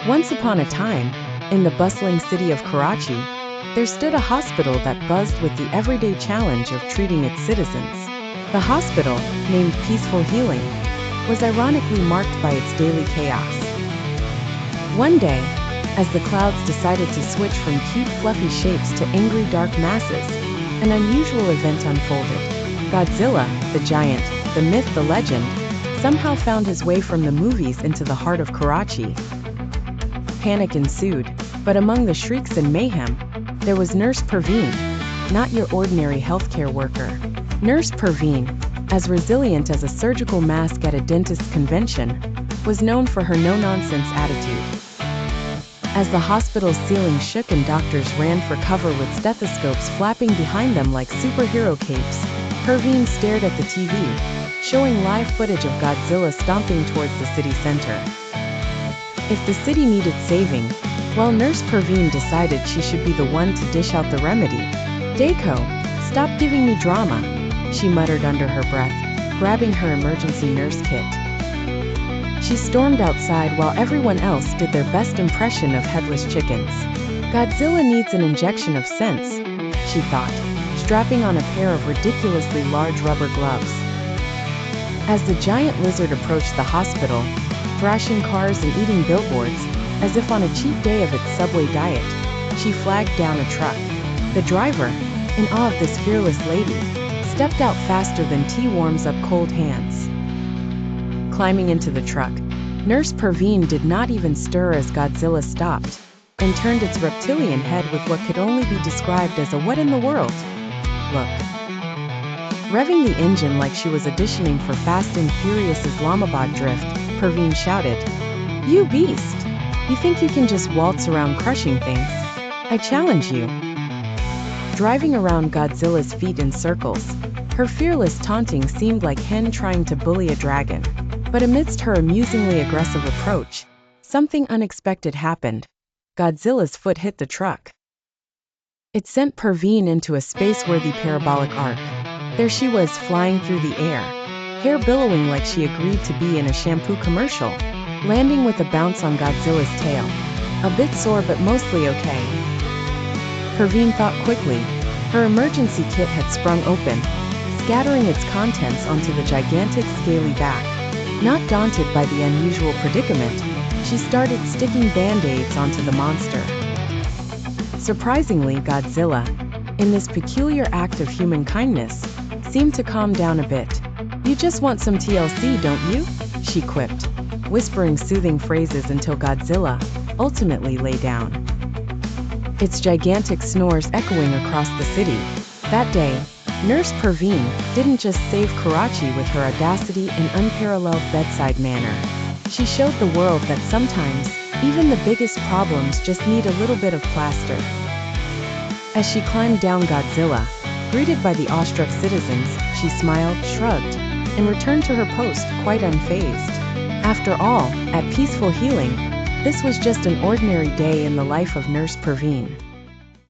Once upon a time, in the bustling city of Karachi, there stood a hospital that buzzed with the everyday challenge of treating its citizens. The hospital, named Peaceful Healing, was ironically marked by its daily chaos. One day, as the clouds decided to switch from cute fluffy shapes to angry dark masses, an unusual event unfolded. Godzilla, the giant, the myth, the legend, somehow found his way from the movies into the heart of Karachi. Panic ensued, but among the shrieks and mayhem, there was Nurse Parveen, not your ordinary healthcare worker. Nurse Parveen, as resilient as a surgical mask at a dentist's convention, was known for her no-nonsense attitude. As the hospital's ceiling shook and doctors ran for cover with stethoscopes flapping behind them like superhero capes, Parveen stared at the TV, showing live footage of Godzilla stomping towards the city center. If the city needed saving, well, Nurse Parveen decided she should be the one to dish out the remedy. "Deco, stop giving me drama," she muttered under her breath, grabbing her emergency nurse kit. She stormed outside while everyone else did their best impression of headless chickens. "Godzilla needs an injection of sense," she thought, strapping on a pair of ridiculously large rubber gloves. As the giant lizard approached the hospital, thrashing cars and eating billboards, as if on a cheat day of its subway diet, she flagged down a truck. The driver, in awe of this fearless lady, stepped out faster than tea warms up cold hands. Climbing into the truck, Nurse Parveen did not even stir as Godzilla stopped, and turned its reptilian head with what could only be described as a "what in the world" look. Revving the engine like she was auditioning for Fast and Furious Islamabad Drift, Parveen shouted, "You beast! You think you can just waltz around crushing things? I challenge you." Driving around Godzilla's feet in circles, her fearless taunting seemed like hen trying to bully a dragon. But amidst her amusingly aggressive approach, something unexpected happened. Godzilla's foot hit the truck. It sent Parveen into a space-worthy parabolic arc. There she was, flying through the air, hair billowing like she agreed to be in a shampoo commercial, landing with a bounce on Godzilla's tail. A bit sore but mostly okay. Parveen thought quickly. Her emergency kit had sprung open, scattering its contents onto the gigantic scaly back. Not daunted by the unusual predicament, she started sticking band-aids onto the monster. Surprisingly, Godzilla, in this peculiar act of human kindness, seemed to calm down a bit. "You just want some TLC, don't you?" she quipped, whispering soothing phrases until Godzilla ultimately lay down, its gigantic snores echoing across the city. That day, Nurse Parveen didn't just save Karachi with her audacity and unparalleled bedside manner. She showed the world that sometimes, even the biggest problems just need a little bit of plaster. As she climbed down Godzilla, greeted by the awestruck citizens, she smiled, shrugged, and returned to her post, quite unfazed. After all, at Peaceful Healing, this was just an ordinary day in the life of Nurse Parveen.